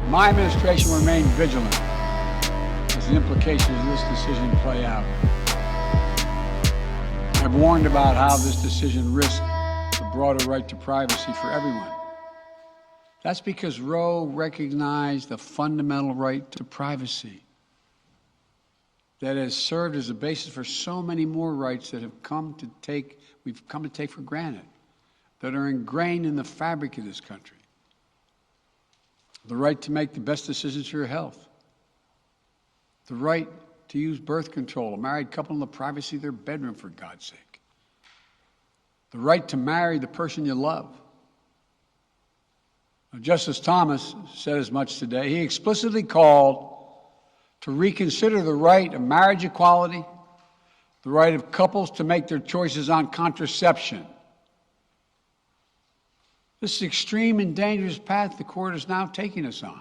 My administration will remain vigilant as the implications of this decision play out. I've warned about how this decision risks the broader right to privacy for everyone. That's because Roe recognized the fundamental right to privacy that has served as a basis for so many more rights that we've come to take for granted, that are ingrained in the fabric of this country. The right to make the best decisions for your health. The right to use birth control, a married couple in the privacy of their bedroom, for God's sake. The right to marry the person you love. Now, Justice Thomas said as much today. He explicitly called to reconsider the right of marriage equality, the right of couples to make their choices on contraception. This is extreme and dangerous path the court is now taking us on.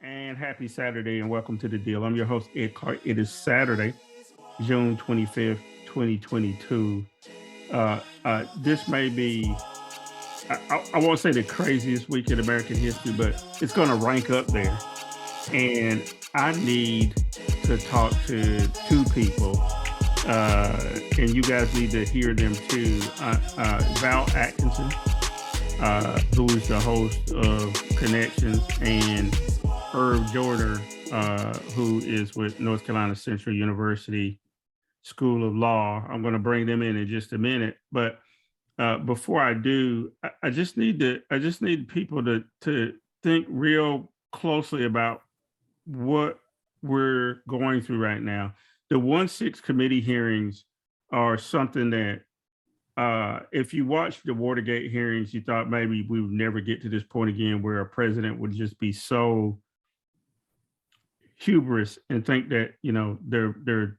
And happy Saturday and welcome to The Deal. I'm your host, Ed Clark. It is Saturday, June 25th, 2022. This may be, I won't say the craziest week in American history, but it's going to rank up there. And I need to talk to two people, and you guys need to hear them too. Val Atkinson, who is the host of Connections, and Joyner, who is with North Carolina Central University School of Law. I'm going to bring them in just a minute, but before I do, I just need people to think real closely about what we're going through right now. The 1-6 committee hearings are something that if you watched the Watergate hearings, you thought maybe we would never get to this point again where a president would just be so hubris and think that, you know, their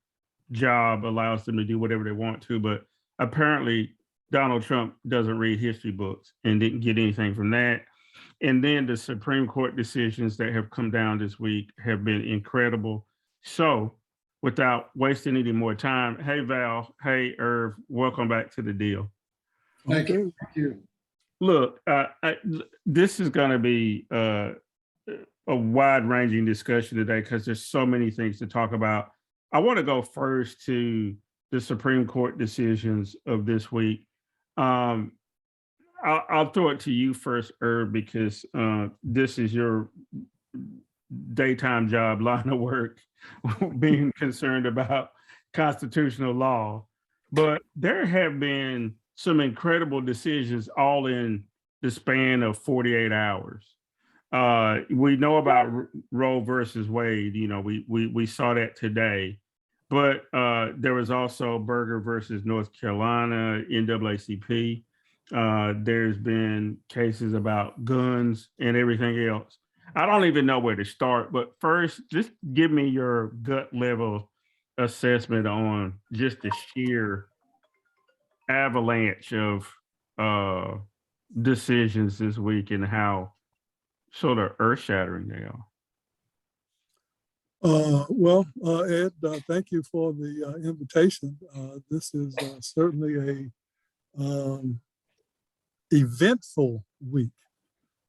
job allows them to do whatever they want to. But apparently Donald Trump doesn't read history books and didn't get anything from that. And then the Supreme Court decisions that have come down this week have been incredible. So without wasting any more time, hey, Val, hey, Irv, welcome back to The Deal. Thank you. Thank you. Look, this is going to be a wide-ranging discussion today because there's so many things to talk about. I want to go first to the Supreme Court decisions of this week. I'll throw it to you first, Irv, because this is your daytime job, line of work, being concerned about constitutional law. But there have been some incredible decisions all in the span of 48 hours. We know about Roe versus Wade. You know, we saw that today. But there was also Berger versus North Carolina, NAACP. There's been cases about guns and everything else. I don't even know where to start, but first, just give me your gut level assessment on just the sheer avalanche of decisions this week and how sort of earth-shattering they are. Ed, thank you for the invitation. This is certainly a eventful week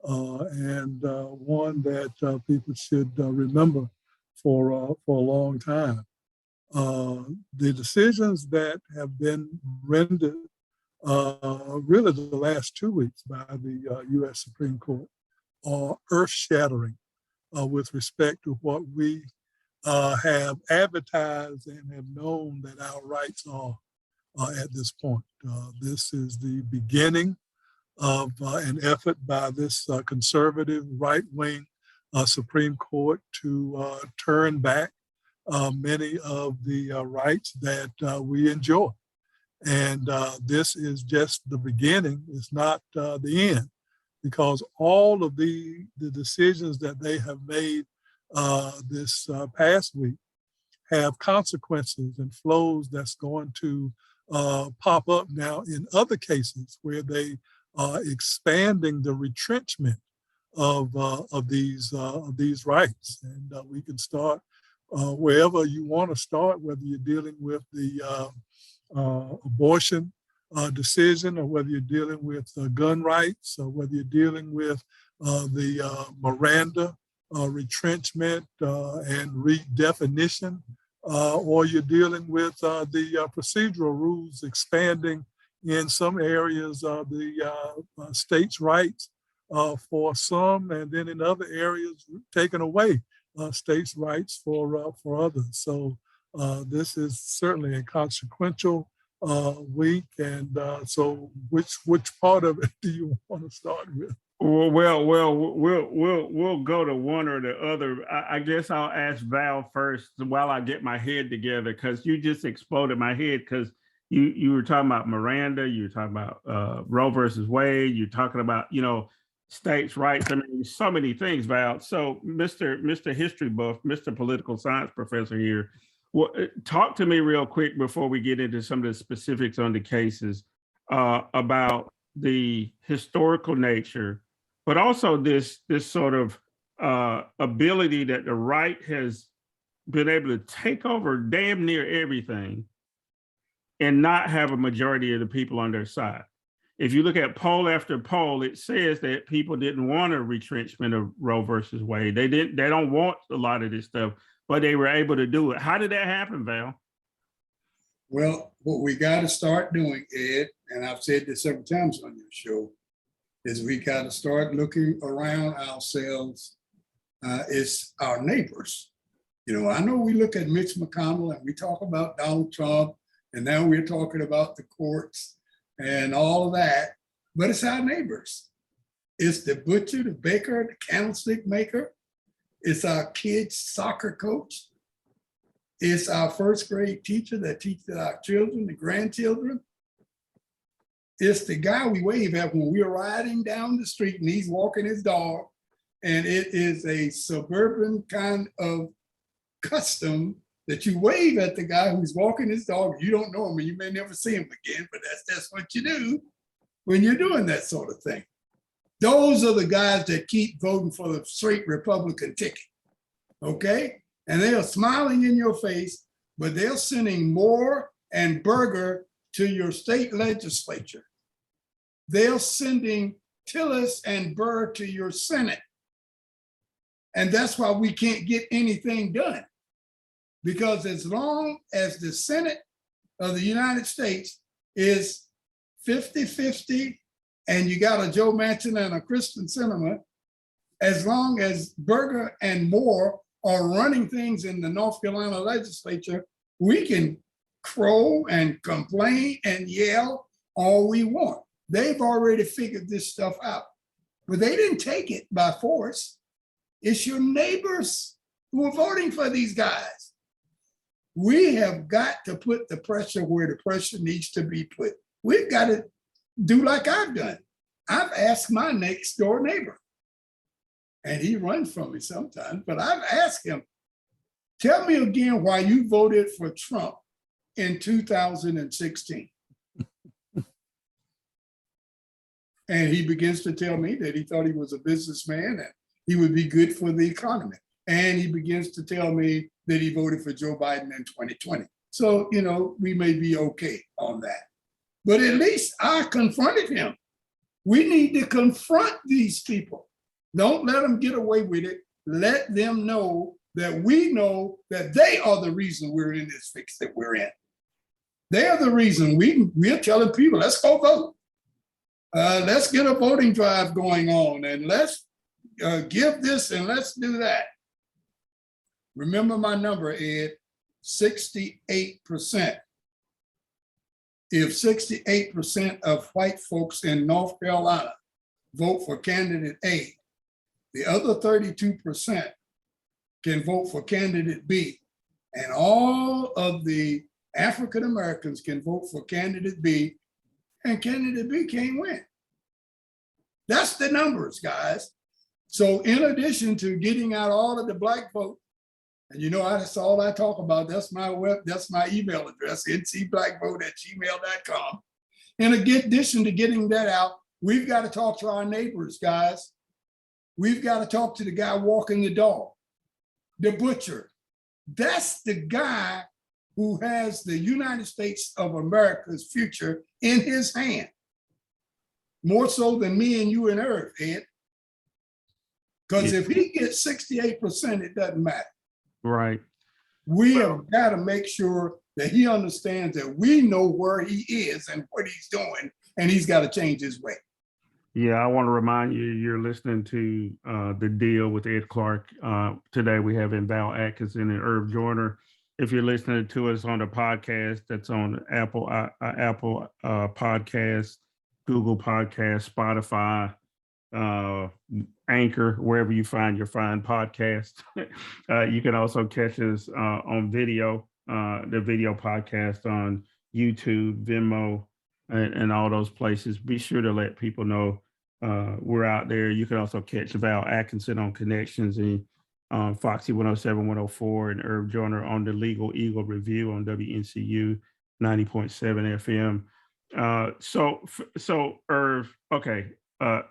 and one that people should remember for a long time. The decisions that have been rendered really the last 2 weeks by the U.S. Supreme Court are earth-shattering with respect to what we have advertised and have known that our rights are at this point. This is the beginning of an effort by this conservative right-wing Supreme Court to turn back many of the rights that we enjoy. And this is just the beginning. It's not the end, because all of the decisions that they have made this past week have consequences and flows that's going to pop up now in other cases where they are expanding the retrenchment of these rights. And we can start wherever you want to start, whether you're dealing with the abortion decision, or whether you're dealing with gun rights, or whether you're dealing with the Miranda retrenchment and redefinition, or you're dealing with the procedural rules expanding in some areas of the states' rights for some, and then in other areas taking away states' rights for others. So this is certainly a consequential week. And so, which part of it do you want to start with? We'll go to one or the other. I guess I'll ask Val first while I get my head together, because you just exploded my head. Because you were talking about Miranda, you were talking about Roe versus Wade, you're talking about states' rights. I mean, so many things, Val. So, Mr. History buff, Mr. Political Science professor here, talk to me real quick before we get into some of the specifics on the cases about the historical nature, but also this sort of ability that the right has been able to take over damn near everything and not have a majority of the people on their side. If you look at poll after poll, it says that people didn't want a retrenchment of Roe versus Wade. They don't want a lot of this stuff, but they were able to do it. How did that happen, Val? Well, what we got to start doing, Ed, and I've said this several times on your show, is we got to start looking around ourselves. It's our neighbors. I know we look at Mitch McConnell and we talk about Donald Trump, and now we're talking about the courts and all of that, but it's our neighbors. It's the butcher, the baker, the candlestick maker. It's our kids' soccer coach. It's our first grade teacher that teaches our children, the grandchildren. It's the guy we wave at when we're riding down the street and he's walking his dog. And it is a suburban kind of custom that you wave at the guy who's walking his dog. You don't know him and you may never see him again, but that's what you do when you're doing that sort of thing. Those are the guys that keep voting for the straight Republican ticket, okay? And they are smiling in your face, but they're sending Moore and Berger to your state legislature. They're sending Tillis and Burr to your Senate. And that's why we can't get anything done. Because as long as the Senate of the United States is 50-50, and you got a Joe Manchin and a Kristen Sinema, as long as Berger and Moore are running things in the North Carolina legislature, we can crow and complain and yell all we want. They've already figured this stuff out, but they didn't take it by force. It's your neighbors who are voting for these guys. We have got to put the pressure where the pressure needs to be put. We've got to do like I've done. I've asked my next door neighbor, and he runs from me sometimes, but I've asked him, tell me again why you voted for Trump in 2016. And he begins to tell me that he thought he was a businessman and he would be good for the economy. And he begins to tell me that he voted for Joe Biden in 2020. So, we may be okay on that. But at least I confronted him. We need to confront these people. Don't let them get away with it. Let them know that we know that they are the reason we're in this fix that we're in. They are the reason we're telling people, let's go vote. Let's get a voting drive going on, and let's give this and let's do that. Remember my number, Ed, 68%. If 68% of white folks in North Carolina vote for candidate A, the other 32% can vote for candidate B, and all of the African Americans can vote for candidate B, and candidate B can't win. That's the numbers, guys. So in addition to getting out all of the black vote, and that's all I talk about, that's my email address, ncblackvote@gmail.com. In addition to getting that out, we've got to talk to our neighbors, guys. We've got to talk to the guy walking the dog, the butcher. That's the guy who has the United States of America's future in his hand. More so than me and you and Earth, Ed. Because Yeah. if he gets 68%, it doesn't matter. Right. We have got to make sure that he understands that we know where he is and what he's doing, and he's got to change his way. Yeah, I want to remind you, you're listening to The Deal with Ed Clark. Today we have Val Atkinson and Irv Joyner. If you're listening to us on the podcast, that's on Apple Podcast, Google Podcast, Spotify, Anchor, wherever you find your fine podcast. You can also catch us on video, the video podcast on YouTube, Venmo, and all those places. Be sure to let people know we're out there. You can also catch Val Atkinson on Connections and Foxy 107, 104, and Irv Joyner on the Legal Eagle Review on WNCU 90.7 FM. So Irv, okay.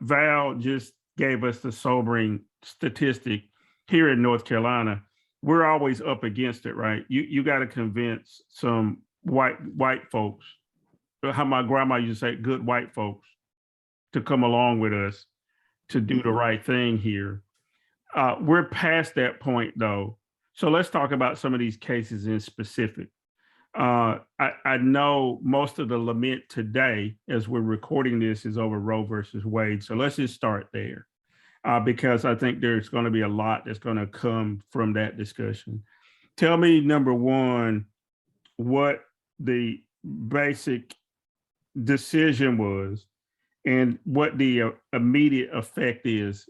Val just gave us the sobering statistic here in North Carolina. We're always up against it, right? You got to convince some white folks, how my grandma used to say, good white folks, to come along with us to do the right thing here. We're past that point, though. So let's talk about some of these cases in specific. I know most of the lament today, as we're recording this, is over Roe versus Wade. So let's just start there, because I think there's going to be a lot that's going to come from that discussion. Tell me, number one, what the basic decision was and what the immediate effect is.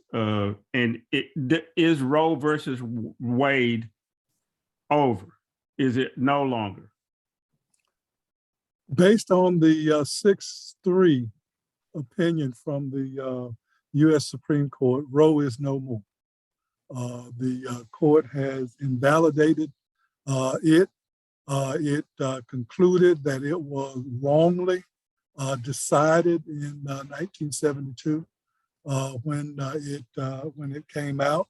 Is Roe versus Wade over? Is it no longer? Based on the 6-3 opinion from the U.S. Supreme Court, Roe is no more. The court has invalidated it. It concluded that it was wrongly decided in 1972 when it came out,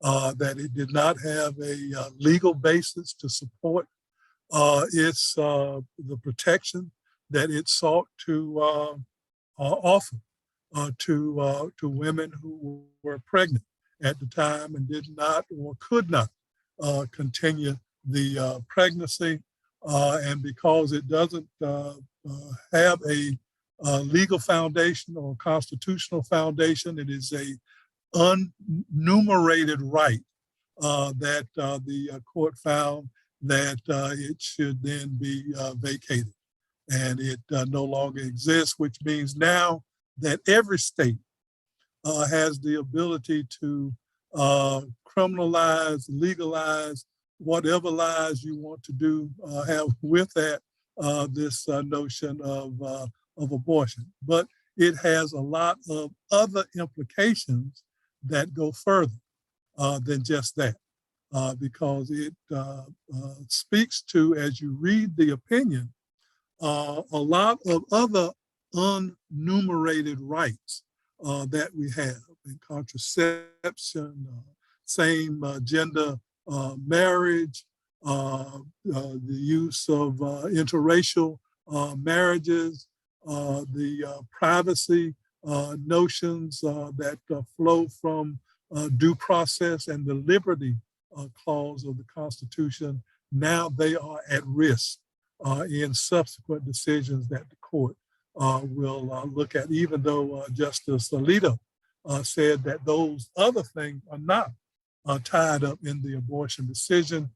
that it did not have a legal basis to support the protection that it sought to offer to women who were pregnant at the time and did not or could not continue the pregnancy. And because it doesn't have a legal foundation or constitutional foundation, it is a unenumerated right that the court found that it should then be vacated, and it no longer exists, which means now that every state has the ability to criminalize, legalize whatever lies you want to do, have with that this notion of abortion. But it has a lot of other implications that go further than just that. Because it speaks to, as you read the opinion, a lot of other unenumerated rights that we have in contraception, same gender marriage, the use of interracial marriages, the privacy notions that flow from due process and the liberty clause of the Constitution. Now they are at risk in subsequent decisions that the court will look at, even though Justice Alito said that those other things are not tied up in the abortion decision.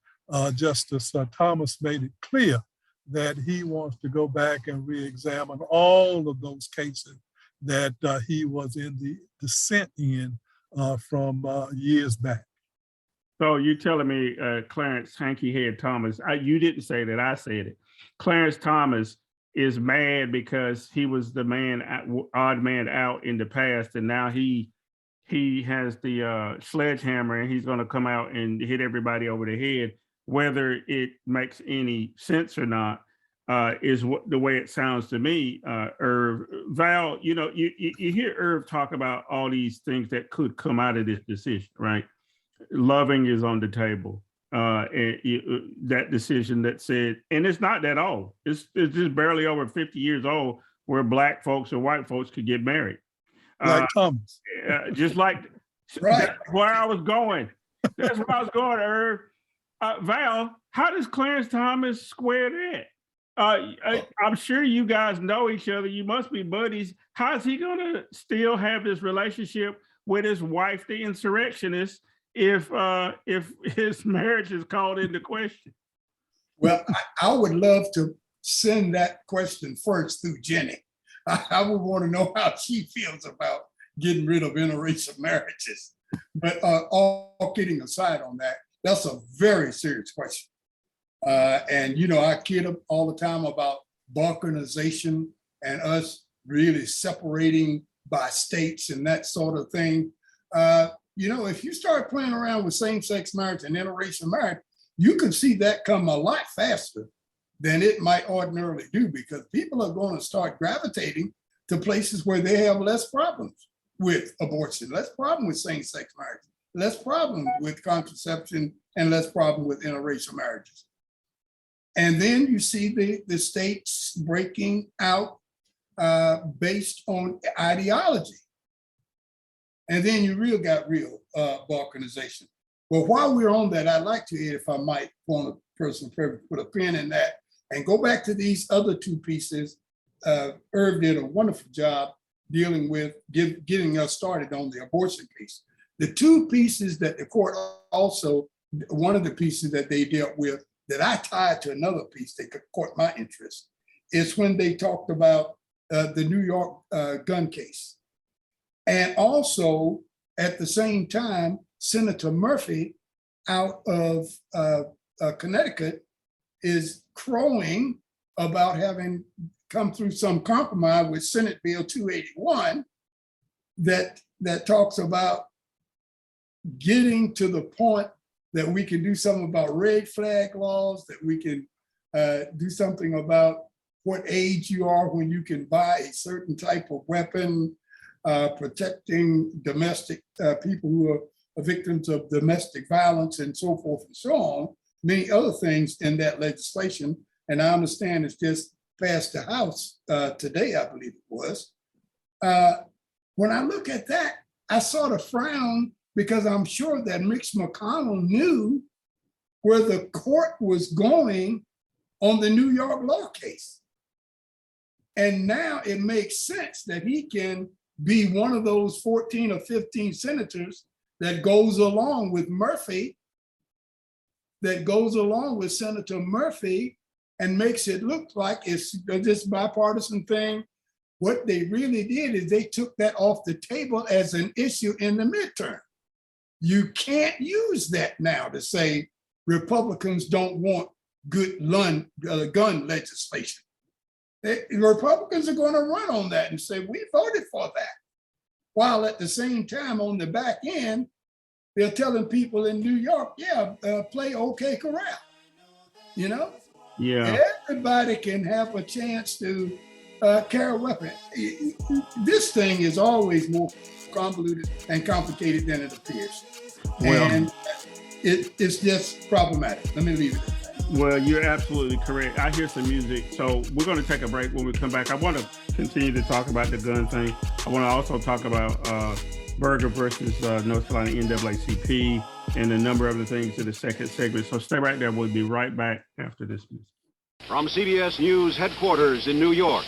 Justice Thomas made it clear that he wants to go back and re-examine all of those cases that he was in the dissent in from years back. So you're telling me Clarence Hanky Head Thomas, you didn't say that, I said it. Clarence Thomas is mad because he was the odd man out in the past, and now he has the sledgehammer and he's going to come out and hit everybody over the head. Whether it makes any sense or not is the way it sounds to me. Irv, Val, you hear Irv talk about all these things that could come out of this decision, right? Loving is on the table. That decision that said, and it's not that old. It's just barely over 50 years old, where Black folks or white folks could get married. Like Thomas. Just like Right. That's where I was going. That's where I was going, Irv. Val, how does Clarence Thomas square that? I'm sure you guys know each other. You must be buddies. How is he going to still have this relationship with his wife, the insurrectionist, if his marriage is called into question? Well, I would love to send that question first through Jenny. I would want to know how she feels about getting rid of interracial marriages. But all kidding aside on that, that's a very serious question. And, you know, I kid all the time about balkanization and us really separating by states and that sort of thing. You know, if you start playing around with same-sex marriage and interracial marriage, you can see that come a lot faster than it might ordinarily do, because people are going to start gravitating to places where they have less problems with abortion, less problem with same-sex marriage, less problem with contraception, and less problem with interracial marriages. And then you see the states breaking out based on ideology. And then you got real balkanization. Well, while we're on that, I'd like to, if I might, on a personal privilege, put a pin in that and go back to these other two pieces. Irv did a wonderful job dealing with getting us started on the abortion piece. The two pieces that the court also, one of the pieces that they dealt with that I tied to another piece that caught my interest is when they talked about the New York gun case. And also at the same time, Senator Murphy out of Connecticut is crowing about having come through some compromise with Senate Bill 281 that talks about getting to the point that we can do something about red flag laws, that we can do something about what age you are when you can buy a certain type of weapon, protecting domestic people who are victims of domestic violence and so forth and so on, many other things in that legislation. And I understand it's just passed the House today, I believe it was. When I look at that, I sort of frown, because I'm sure that Mitch McConnell knew where the court was going on the New York law case. And now it makes sense that he can be one of those 14 or 15 senators that goes along with Murphy, that goes along with Senator Murphy and makes it look like it's this bipartisan thing. What they really did is they took that off the table as an issue in the midterm. You can't use that now to say Republicans don't want good gun legislation. The Republicans are going to run on that and say, we voted for that. While at the same time, on the back end, they're telling people in New York, play OK Corral. You know? Yeah. Everybody can have a chance to carry a weapon. This thing is always more convoluted and complicated than it appears. Well, and it's just problematic. Let me leave it at that. Well, you're absolutely correct. I hear some music. So we're going to take a break. When we come back, I want to continue to talk about the gun thing. I want to also talk about Berger versus North Carolina NAACP and a number of other things in the second segment. So stay right there. We'll be right back after this music. From CBS News headquarters in New York,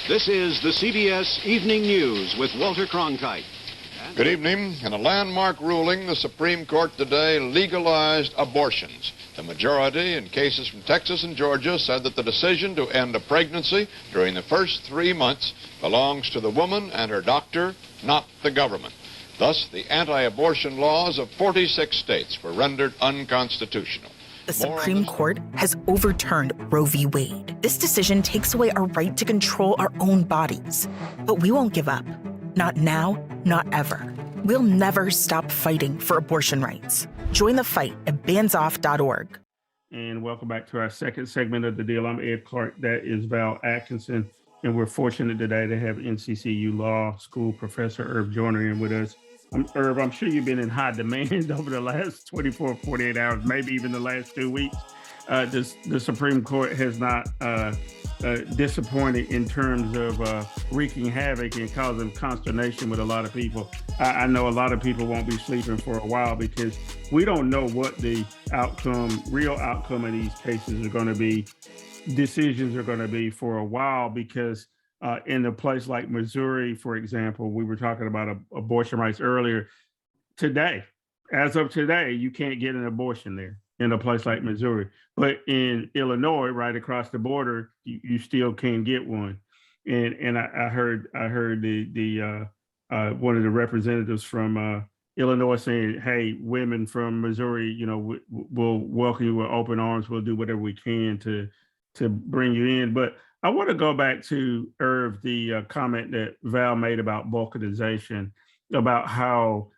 this is the CBS Evening News with Walter Cronkite. Good evening. In a landmark ruling, the Supreme Court today legalized abortions. The majority in cases from Texas and Georgia said that the decision to end a pregnancy during the first 3 months belongs to the woman and her doctor, not the government. Thus, the anti-abortion laws of 46 states were rendered unconstitutional. The Supreme Court has overturned Roe v. Wade. This decision takes away our right to control our own bodies. But we won't give up. Not now, not ever. We'll never stop fighting for abortion rights. Join the fight at bandsoff.org. And welcome back to our second segment of the deal. I'm Ed Clark. That is Val Atkinson. And we're fortunate today to have NCCU Law School Professor Irv Joyner in with us. Irv, I'm sure you've been in high demand over the last 24, 48 hours, maybe even the last 2 weeks. the Supreme Court has not disappointed in terms of wreaking havoc and causing consternation with a lot of people. I know a lot of people won't be sleeping for a while because we don't know what the real outcome of these cases are going to be. Decisions are going to be for a while because in a place like Missouri, for example, we were talking about abortion rights earlier. As of today, you can't get an abortion there in a place like Missouri. But in Illinois, right across the border, you still can get one. And I heard the one of the representatives from Illinois saying, "Hey, women from Missouri, we'll welcome you with open arms. We'll do whatever we can to bring you in." But I want to go back to Irv, the comment that Val made about balkanization, about how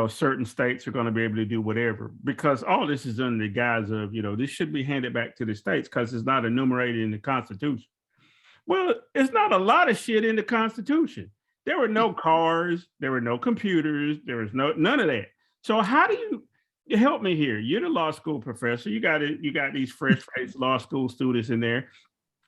certain states are going to be able to do whatever, because all this is under the guise of, this should be handed back to the states because it's not enumerated in the Constitution. Well, it's not a lot of shit in the Constitution. There were no cars, there were no computers, there was none of that. So how do you help me here? You're the law school professor. You got these fresh-faced law school students in there,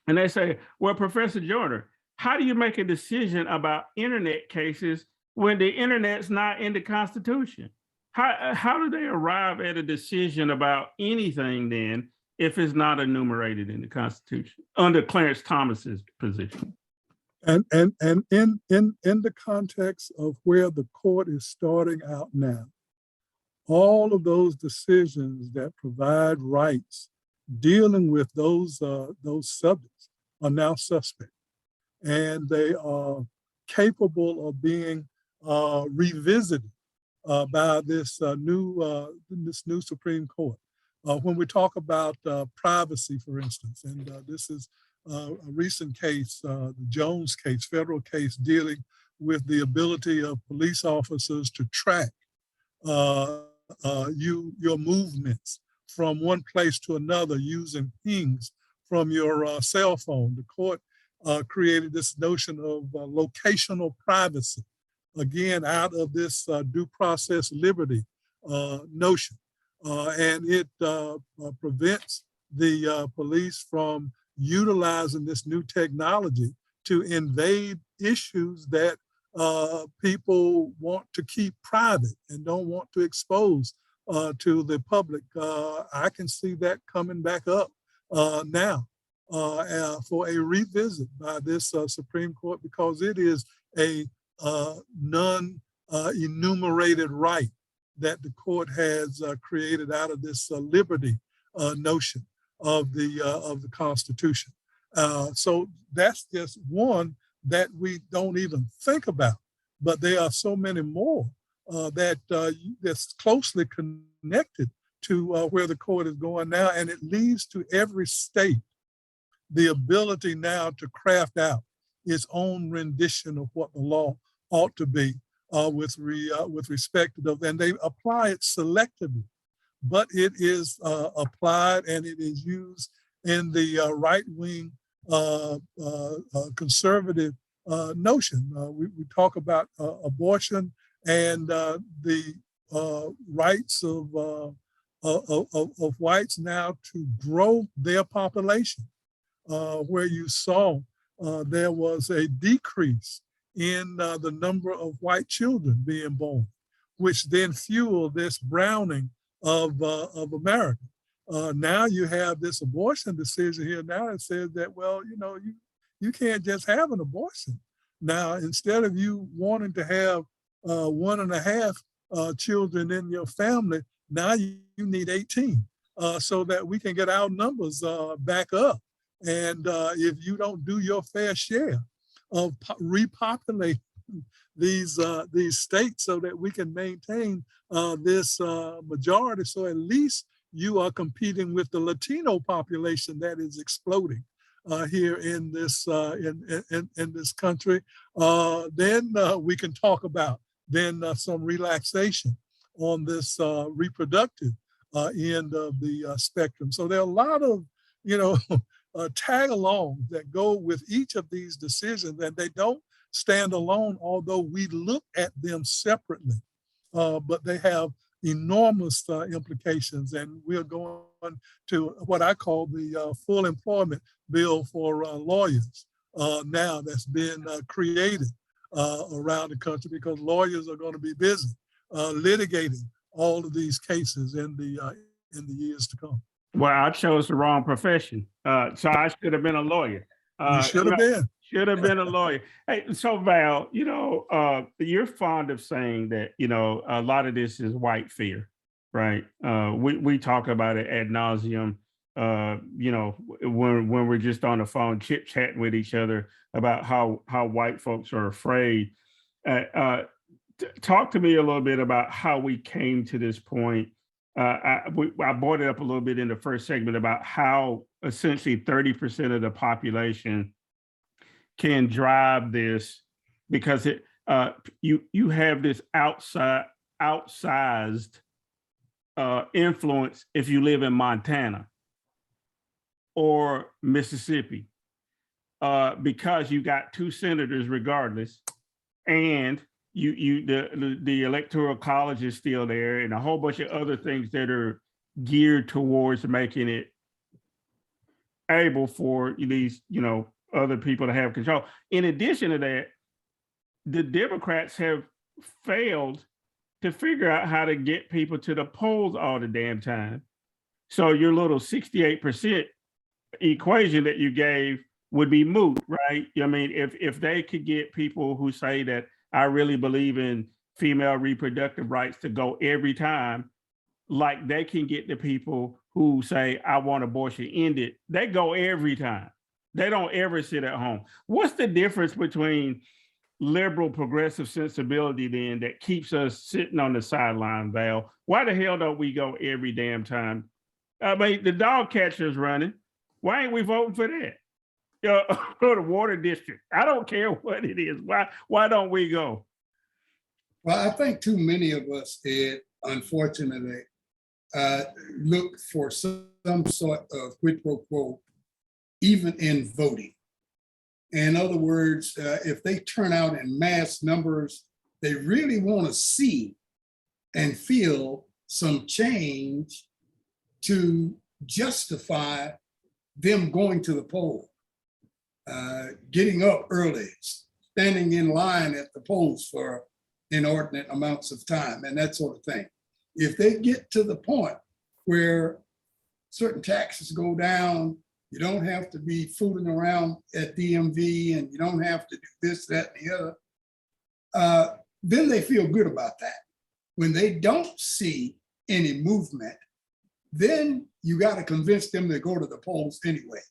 and they say, "Well, Professor Joyner, how do you make a decision about internet cases when the internet's not in the Constitution?" How do they arrive at a decision about anything then if it's not enumerated in the Constitution under Clarence Thomas's position? And in the context of where the court is starting out now, all of those decisions that provide rights dealing with those subjects are now suspect, and they are capable of being revisited by this new Supreme Court. When we talk about privacy, for instance, and this is a recent case, the Jones case, federal case dealing with the ability of police officers to track your movements from one place to another using pings from your cell phone. The court created this notion of locational privacy, again, out of this due process liberty notion. And it prevents the police from utilizing this new technology to invade issues that people want to keep private and don't want to expose to the public. I can see that coming back up now for a revisit by this Supreme Court, because it is a non-enumerated right that the court has created out of this liberty notion of the Constitution. So that's just one that we don't even think about, but there are so many more that's closely connected to where the court is going now, and it leaves to every state the ability now to craft out its own rendition of what the law ought to be with respect to those, and they apply it selectively, but it is applied and it is used in the right-wing conservative notion. We talk about abortion and the rights of whites now to grow their population, where you saw there was a decrease in the number of white children being born, which then fueled this browning of America. Now you have this abortion decision here now that says that, well, you can't just have an abortion. Now, instead of you wanting to have 1.5 children in your family, now you need 18 so that we can get our numbers back up. And if you don't do your fair share of repopulating these states so that we can maintain this majority, so at least you are competing with the Latino population that is exploding here in this country, then we can talk about some relaxation on this reproductive end of the spectrum. So there are a lot of tag-alongs that go with each of these decisions, and they don't stand alone, although we look at them separately, but they have enormous implications, and we're going to what I call the full employment bill for lawyers now that's been created around the country, because lawyers are going to be busy litigating all of these cases in the years to come. Well, I chose the wrong profession, so I should have been a lawyer. You should have been. Should have been a lawyer. Hey, so Val, you're fond of saying that, a lot of this is white fear, right? We talk about it ad nauseum, when we're just on the phone chit chatting with each other about how white folks are afraid. Talk to me a little bit about how we came to this point. I brought it up a little bit in the first segment about how essentially 30% of the population can drive this, because you have this outsized influence if you live in Montana or Mississippi, because you got two senators regardless, and the electoral college is still there, and a whole bunch of other things that are geared towards making it able for these other people to have control. In addition to that, the Democrats have failed to figure out how to get people to the polls all the damn time. So your little 68% equation that you gave would be moot, right? I mean, if they could get people who say that I really believe in female reproductive rights to go every time, like they can get the people who say I want abortion ended, they go every time. They don't ever sit at home. What's the difference between liberal progressive sensibility then that keeps us sitting on the sideline, Val? Why the hell don't we go every damn time? I mean, the dog catcher's running. Why ain't we voting for that? Go to water district. I don't care what it is. Why don't we go? Well, I think too many of us, Ed, unfortunately, look for some sort of quid pro quo, even in voting. In other words, if they turn out in mass numbers, they really want to see and feel some change to justify them going to the poll, getting up early, standing in line at the polls for inordinate amounts of time, and that sort of thing. If they get to the point where certain taxes go down, you don't have to be fooling around at DMV, and you don't have to do this, that, and the other, then they feel good about that. When they don't see any movement, then you got to convince them to go to the polls anyway.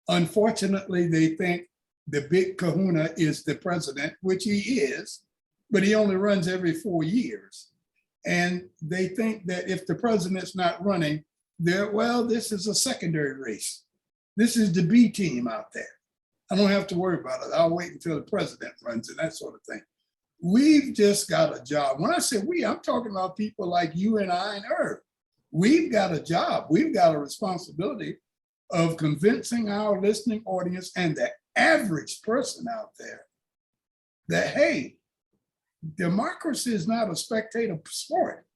Unfortunately, they think the big kahuna is the president, which he is, but he only runs every 4 years. And they think that if the president's not running, this is a secondary race. This is the B team out there. I don't have to worry about it. I'll wait until the president runs and that sort of thing. We've just got a job. When I say we, I'm talking about people like you and I and her. We've got a job. We've got a responsibility of convincing our listening audience and the average person out there that, hey, democracy is not a spectator sport.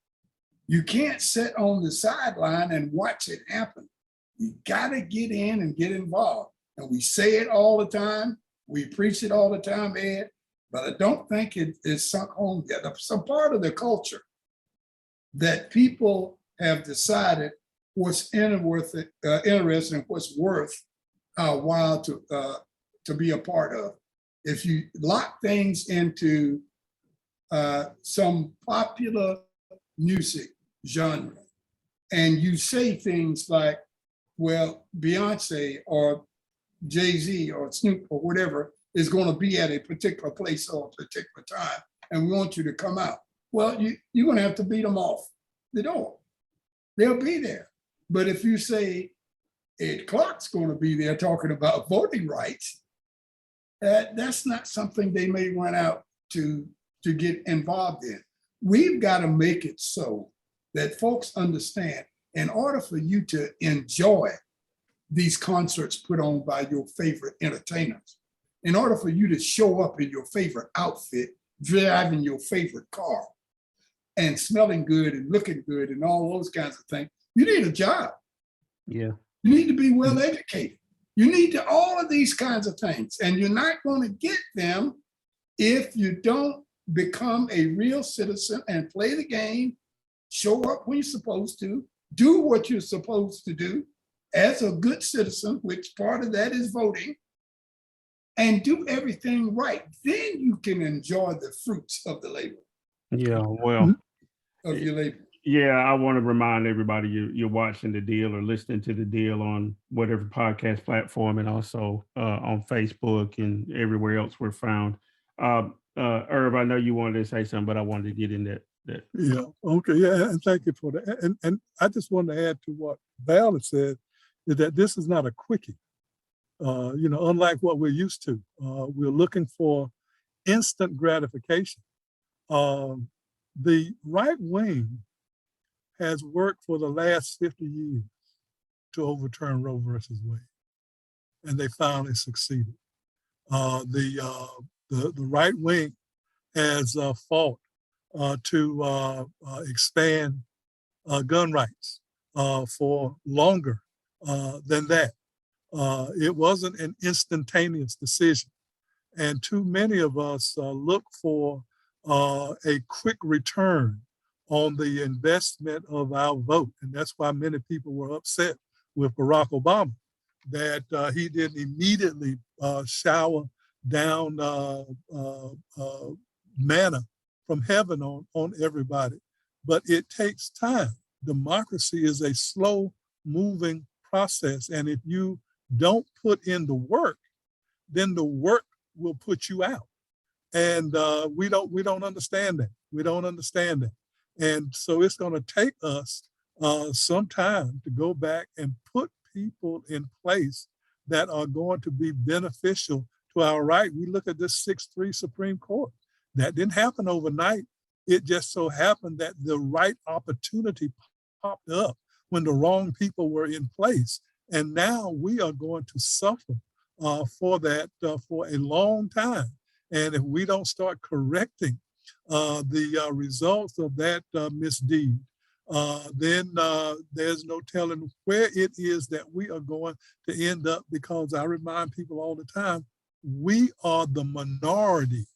You can't sit on the sideline and watch it happen. You got to get in and get involved. And we say it all the time. We preach it all the time, Ed, but I don't think it is sunk home yet. Some part of the culture that people have decided what's interesting, what's worth our while to be a part of. If you lock things into some popular music genre, and you say things like, well, Beyonce or Jay-Z or Snoop or whatever is going to be at a particular place or a particular time, and we want you to come out. Well, you're going to have to beat them off the door. They'll be there. But if you say Ed Clark's going to be there talking about voting rights, that's not something they may run out to get involved in. We've got to make it so that folks understand, in order for you to enjoy these concerts put on by your favorite entertainers, in order for you to show up in your favorite outfit, driving your favorite car, and smelling good and looking good and all those kinds of things. You need a job. Yeah. You need to be well educated. You need to all of these kinds of things. And you're not going to get them if you don't become a real citizen and play the game, show up when you're supposed to, do what you're supposed to do as a good citizen, which part of that is voting, and do everything right. Then you can enjoy the fruits of the labor. Yeah, well, of your labor. Yeah, I want to remind everybody you're watching the deal or listening to the deal on whatever podcast platform, and also on Facebook and everywhere else we're found. Irv, I know you wanted to say something, but I wanted to get in that. Yeah. Okay. Yeah. And thank you for that. And I just want to add to what Val had said, is that this is not a quickie. Unlike what we're used to, we're looking for instant gratification. The right wing has worked for the last 50 years to overturn Roe versus Wade, and they finally succeeded. The right wing has fought to expand gun rights for longer than that. It wasn't an instantaneous decision, and too many of us look for a quick return on the investment of our vote. And that's why many people were upset with Barack Obama, that he didn't immediately shower down manna from heaven on everybody. But it takes time. Democracy is a slow moving process. And if you don't put in the work, then the work will put you out. And we don't understand that. We don't understand that. And so it's going to take us some time to go back and put people in place that are going to be beneficial to our right. We look at this 6-3 Supreme Court. That didn't happen overnight. It just so happened that the right opportunity popped up when the wrong people were in place. And now we are going to suffer for that for a long time. And if we don't start correcting the results of that misdeed, then there's no telling where it is that we are going to end up, because I remind people all the time, we are the minority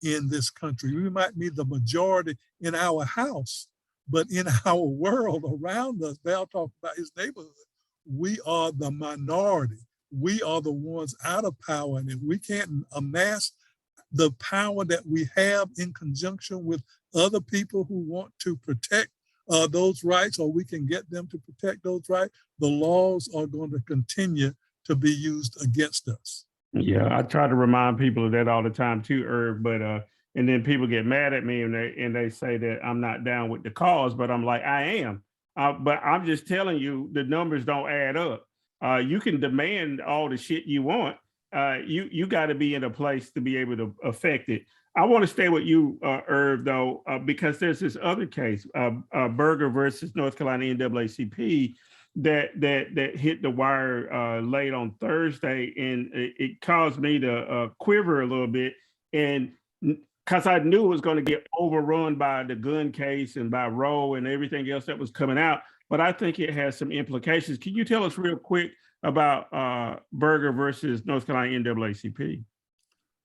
in this country. We might be the majority in our house, but in our world around us, Val talked about his neighborhood, we are the minority. We are the ones out of power. And if we can't amass the power that we have in conjunction with other people who want to protect those rights, or we can get them to protect those rights, the laws are going to continue to be used against us. Yeah, I try to remind people of that all the time too, Irv, but and then people get mad at me and they say that I'm not down with the cause, but I'm like, I am. But I'm just telling you, the numbers don't add up. You can demand all the shit you want. You got to be in a place to be able to affect it. I want to stay with you, Irv, though, because there's this other case, Berger versus North Carolina NAACP, that hit the wire late on Thursday, and it caused me to quiver a little bit, and because I knew it was going to get overrun by the gun case and by Roe and everything else that was coming out. But I think it has some implications. Can you tell us real quick about Berger versus North Carolina NAACP?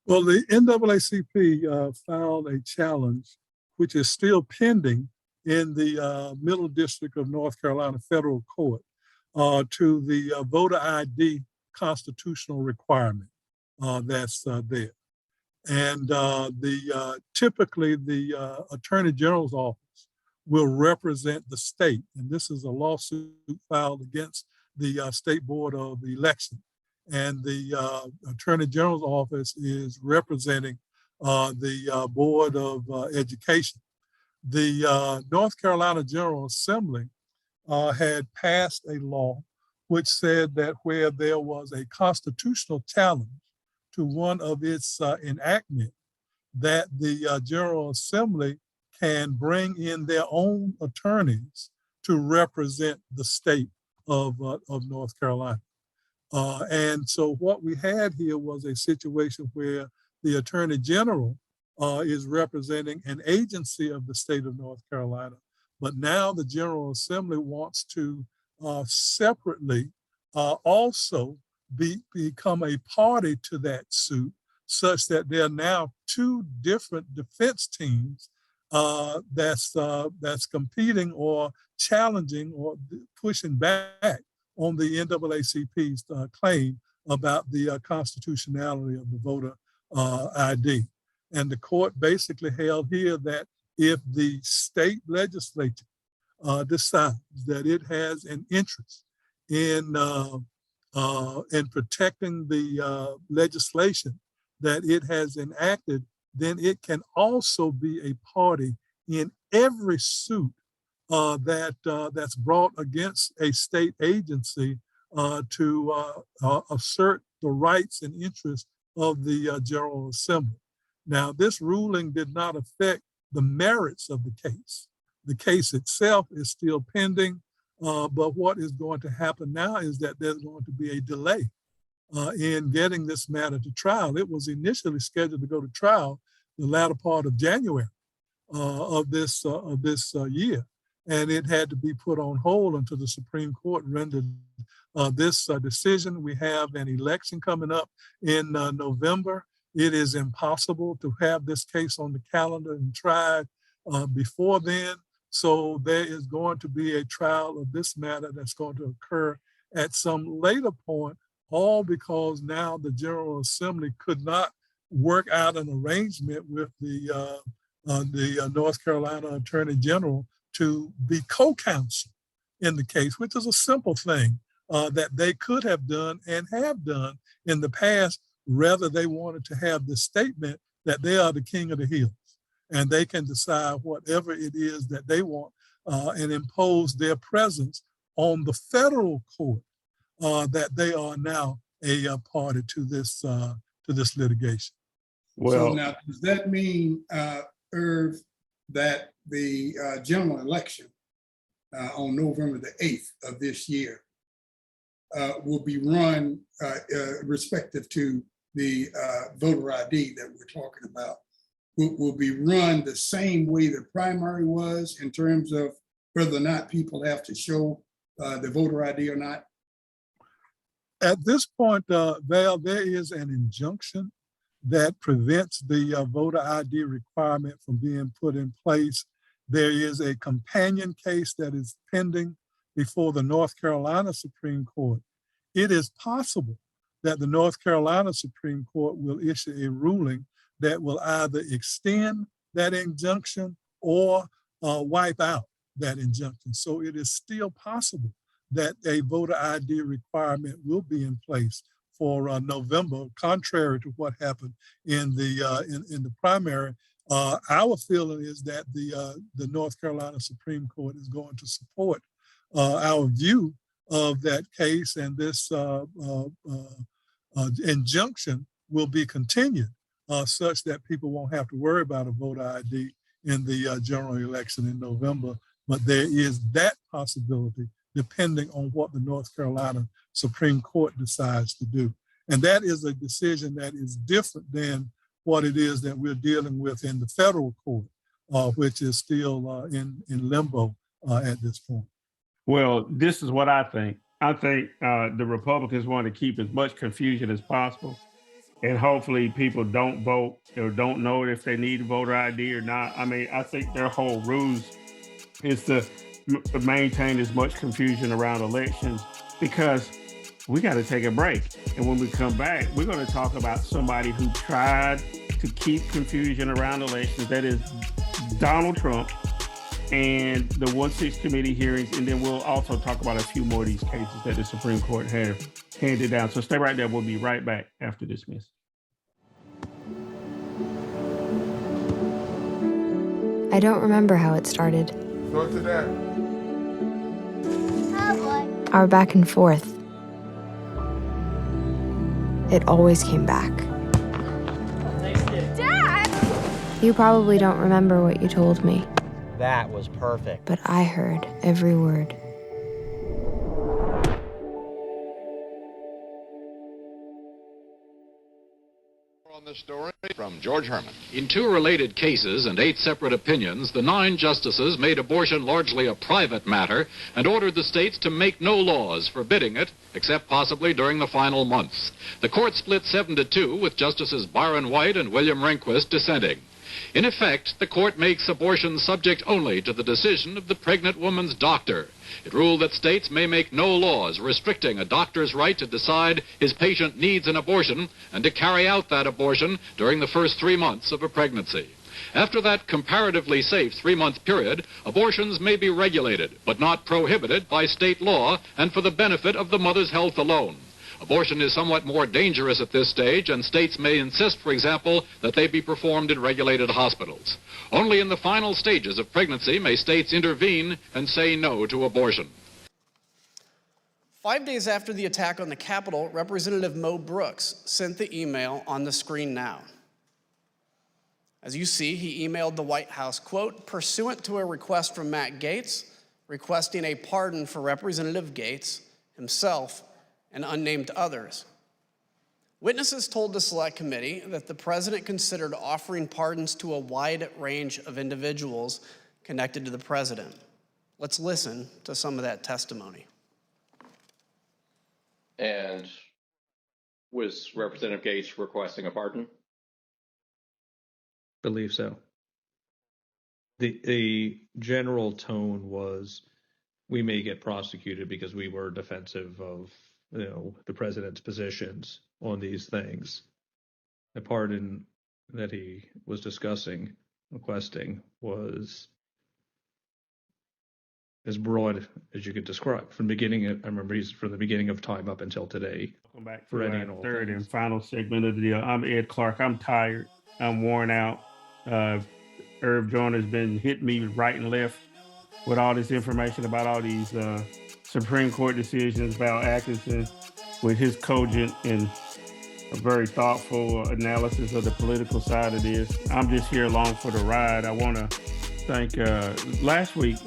Well, the NAACP filed a challenge, which is still pending in the Middle District of North Carolina Federal Court, to the voter ID constitutional requirement that's there. And typically the Attorney General's office will represent the state. And this is a lawsuit filed against the State Board of Election. And the Attorney General's office is representing the Board of Education. The North Carolina General Assembly had passed a law which said that where there was a constitutional challenge to one of its enactment, that the General Assembly can bring in their own attorneys to represent the state of North Carolina. And so what we had here was a situation where the Attorney General is representing an agency of the state of North Carolina. But now the General Assembly wants to separately also become a party to that suit, such that there are now two different defense teams that's competing or challenging or pushing back on the NAACP's claim about the constitutionality of the voter ID. And the court basically held here that if the state legislature decides that it has an interest in protecting the legislation that it has enacted, then it can also be a party in every suit that's brought against a state agency to assert the rights and interests of the General Assembly. Now, this ruling did not affect the merits of the case. The case itself is still pending, but what is going to happen now is that there's going to be a delay in getting this matter to trial. It was initially scheduled to go to trial the latter part of January of this year, and it had to be put on hold until the Supreme Court rendered this decision. We have an election coming up in November. It is impossible to have this case on the calendar and tried before then. So there is going to be a trial of this matter that's going to occur at some later point, all because now the General Assembly could not work out an arrangement with the North Carolina Attorney General to be co-counsel in the case, which is a simple thing that they could have done and have done in the past. Rather, they wanted to have the statement that they are the king of the hills and they can decide whatever it is that they want and impose their presence on the federal court that they are now a party to this litigation. So now, does that mean, Irv, that the general election on November the 8th of this year will be run respective to the voter ID that we're talking about, will be run the same way the primary was in terms of whether or not people have to show the voter ID or not? At this point, Val, there is an injunction that prevents the voter ID requirement from being put in place. There is a companion case that is pending before the North Carolina Supreme Court. It is possible that the North Carolina Supreme Court will issue a ruling that will either extend that injunction or wipe out that injunction. So it is still possible that a voter ID requirement will be in place for November, contrary to what happened in the primary. Our feeling is that the North Carolina Supreme Court is going to support our view of that case, and this injunction will be continued such that people won't have to worry about a voter ID in the general election in November. But there is that possibility depending on what the North Carolina Supreme Court decides to do. And that is a decision that is different than what it is that we're dealing with in the federal court, which is still in limbo at this point. Well, this is what I think. I think the Republicans want to keep as much confusion as possible. And hopefully people don't vote or don't know if they need a voter ID or not. I mean, I think their whole ruse is to maintain as much confusion around elections, because we got to take a break. And when we come back, we're going to talk about somebody who tried to keep confusion around elections. That is Donald Trump and the 1-6 committee hearings. And then we'll also talk about a few more of these cases that the Supreme Court have handed down. So stay right there. We'll be right back after this message. I don't remember how it started. Go to that. Our back and forth. It always came back. Dad! You probably don't remember what you told me. That was perfect. But I heard every word. On this this story from George Herman. In 2 related cases and 8 separate opinions, the 9 justices made abortion largely a private matter and ordered the states to make no laws forbidding it, except possibly during the final months. The court split 7-2, with Justices Byron White and William Rehnquist dissenting. In effect, the court makes abortion subject only to the decision of the pregnant woman's doctor. It ruled that states may make no laws restricting a doctor's right to decide his patient needs an abortion and to carry out that abortion during the first 3 months of a pregnancy. After that comparatively safe 3-month period, abortions may be regulated, but not prohibited by state law and for the benefit of the mother's health alone. Abortion is somewhat more dangerous at this stage, and states may insist, for example, that they be performed in regulated hospitals. Only in the final stages of pregnancy may states intervene and say no to abortion. 5 days after the attack on the Capitol, Representative Mo Brooks sent the email on the screen now. As you see, he emailed the White House, quote, pursuant to a request from Matt Gaetz, requesting a pardon for Representative Gaetz, himself, and unnamed others. Witnesses told the Select Committee that the president considered offering pardons to a wide range of individuals connected to the president. Let's listen to some of that testimony. And was Representative Gaetz requesting a pardon? Believe so. The general tone was, we may get prosecuted because we were defensive of the president's positions on these things. The pardon that he was requesting, was as broad as you could describe. From the beginning, I remember he's from the beginning of time up until today. Welcome back to our third and final segment of the deal. I'm Ed Clark. I'm tired. I'm worn out. Herb Joyner's been hitting me right and left with all this information about all these Supreme Court decisions about Atkinson, with his cogent and a very thoughtful analysis of the political side of this. I'm just here along for the ride. I want to thank, last week,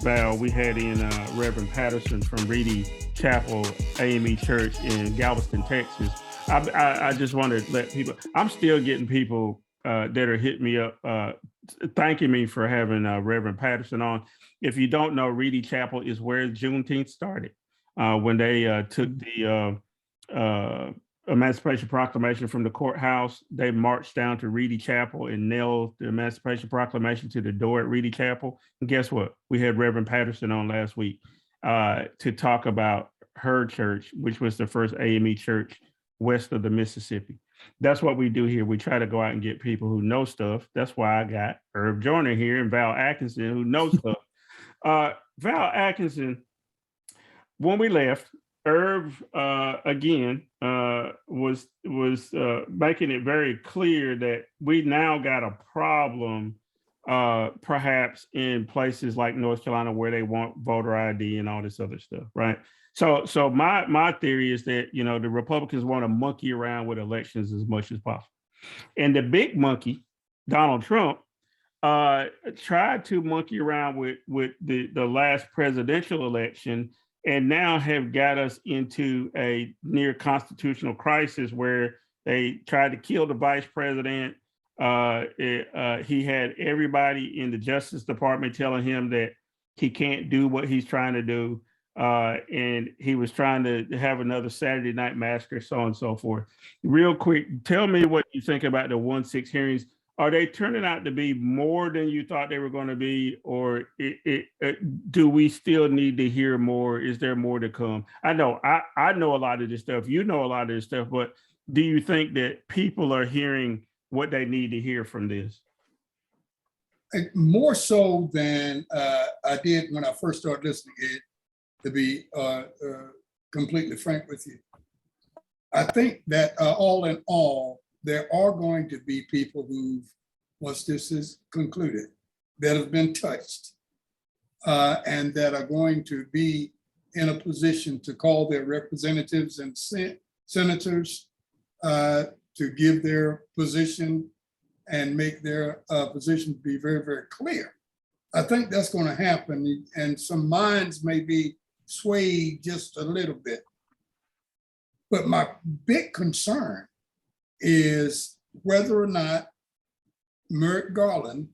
Val, we had in Reverend Patterson from Reedy Chapel AME Church in Galveston, Texas. I just want to let people, I'm still getting people that are hitting me up, thanking me for having Reverend Patterson on. If you don't know, Reedy Chapel is where Juneteenth started. When they took the Emancipation Proclamation from the courthouse, they marched down to Reedy Chapel and nailed the Emancipation Proclamation to the door at Reedy Chapel. And guess what? We had Reverend Patterson on last week to talk about her church, which was the first AME church west of the Mississippi. That's what we do here. We try to go out and get people who know stuff. That's why I got Herb Joyner here and Val Atkinson, who knows stuff. Val Atkinson, when we left, Herb again was making it very clear that we now got a problem, perhaps in places like North Carolina where they want voter ID and all this other stuff, right? So my theory is that the Republicans want to monkey around with elections as much as possible, and the big monkey, Donald Trump, tried to monkey around with the last presidential election, and now have got us into a near constitutional crisis where they tried to kill the vice president. He had everybody in the Justice Department telling him that he can't do what he's trying to do. And he was trying to have another Saturday Night Massacre, so on and so forth. Real quick, tell me what you think about the 1-6 hearings. Are they turning out to be more than you thought they were going to be, or do we still need to hear more? Is there more to come? I know I know a lot of this stuff. You know a lot of this stuff, but do you think that people are hearing what they need to hear from this? More so than I did when I first started listening to it, to be completely frank with you. I think that all in all, there are going to be people who, once this is concluded, that have been touched and that are going to be in a position to call their representatives and senators to give their position and make their position be very, very clear. I think that's going to happen, and some minds may be swayed just a little bit. But my big concern is whether or not Merrick Garland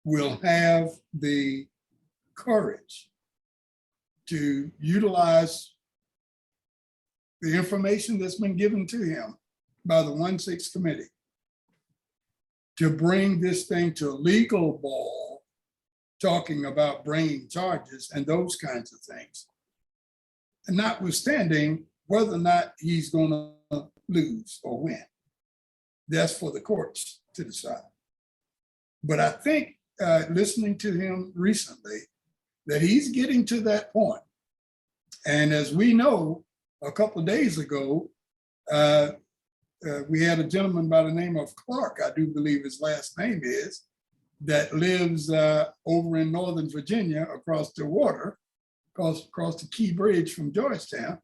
will have the courage to utilize the information that's been given to him by the 1-6 committee to bring this thing to a legal ball, talking about bringing charges and those kinds of things. And notwithstanding whether or not he's going to lose or win, that's for the courts to decide. But I think listening to him recently, that he's getting to that point. And as we know, a couple of days ago, we had a gentleman by the name of Clark, I do believe his last name is, that lives over in Northern Virginia across the water, across the Key Bridge from Georgetown.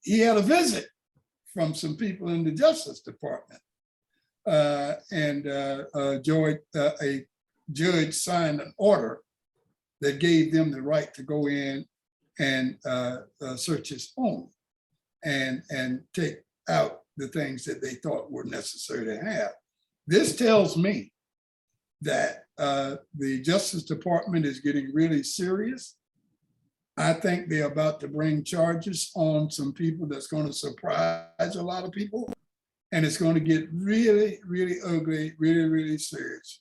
He had a visit from some people in the Justice Department. And a judge signed an order that gave them the right to go in and search his home and take out the things that they thought were necessary to have. This tells me that the Justice Department is getting really serious. I think they're about to bring charges on some people that's going to surprise a lot of people. And it's going to get really, really ugly, really, really serious,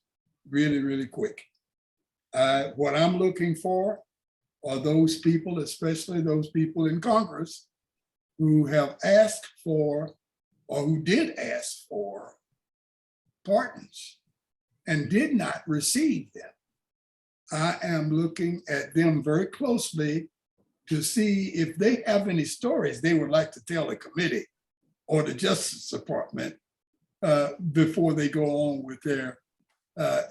really, really quick. What I'm looking for are those people, especially those people in Congress who have asked for, or who did ask for, pardons and did not receive them. I am looking at them very closely to see if they have any stories they would like to tell the committee or the Justice Department before they go on with their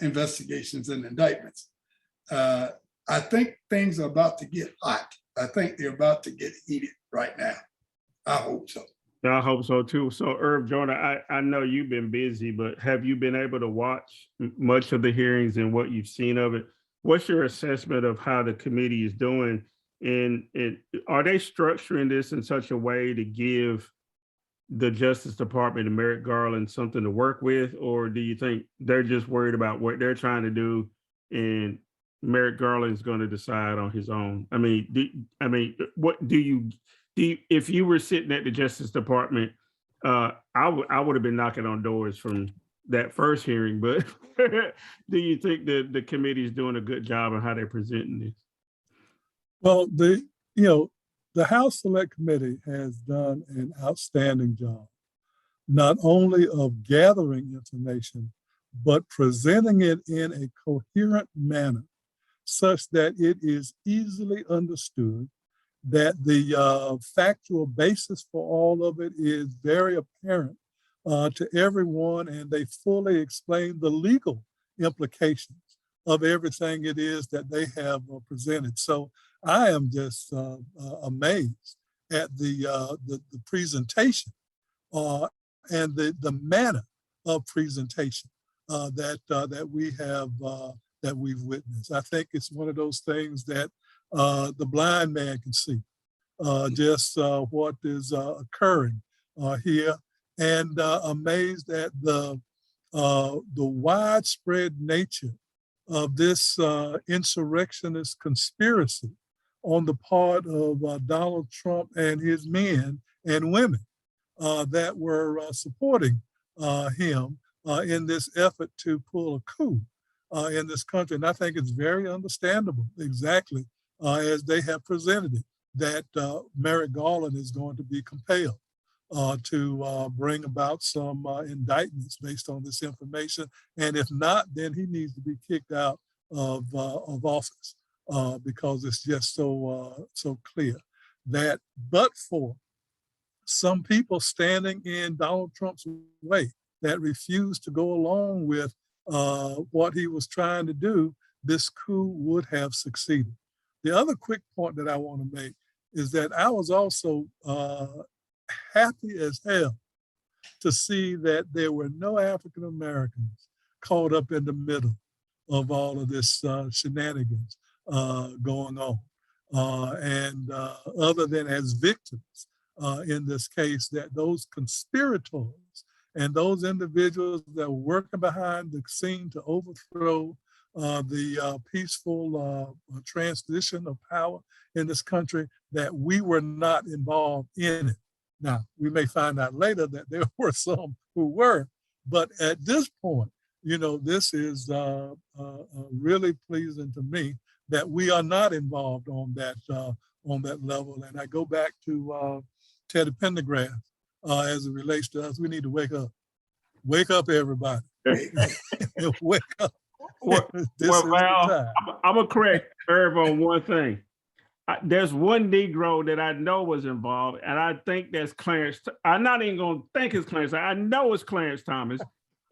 investigations and indictments. I think things are about to get hot. I think they're about to get heated right now. I hope so. Yeah, I hope so too. So Herb, Joyner, I know you've been busy, but have you been able to watch much of the hearings and what you've seen of it? What's your assessment of how the committee is doing? And are they structuring this in such a way to give the Justice Department and Merrick Garland something to work with? Or do you think they're just worried about what they're trying to do and Merrick Garland's going to decide on his own? I mean, what do you if you were sitting at the Justice Department, I would have been knocking on doors from that first hearing, but do you think that the committee is doing a good job on how they're presenting this? Well, the House Select Committee has done an outstanding job, not only of gathering information, but presenting it in a coherent manner such that it is easily understood, that the factual basis for all of it is very apparent to everyone, and they fully explain the legal implications of everything it is that they have presented. So I am just amazed at the presentation and the manner of presentation that we've witnessed. I think it's one of those things that the blind man can see just what is occurring here, and amazed at the widespread nature of this insurrectionist conspiracy on the part of Donald Trump and his men and women that were supporting him in this effort to pull a coup in this country. And I think it's very understandable, exactly as they have presented it, that Merrick Garland is going to be compelled to bring about some indictments based on this information. And if not, then he needs to be kicked out of office because it's just so clear that, but for some people standing in Donald Trump's way that refused to go along with what he was trying to do, this coup would have succeeded. The other quick point that I want to make is that I was also happy as hell to see that there were no African Americans caught up in the middle of all of this shenanigans going on. And other than as victims in this case, that those conspirators And those individuals that were working behind the scene to overthrow the peaceful transition of power in this country, that we were not involved in it. Now, we may find out later that there were some who were, but at this point, you know, this is really pleasing to me that we are not involved on that level. And I go back to Teddy Pendergrass as it relates to us. We need to wake up. Wake up, everybody. Wake up. Well, Val, I'm going to correct Irv on one thing. There's one Negro that I know was involved, and I think that's Clarence. I'm not even going to think it's Clarence. I know it's Clarence Thomas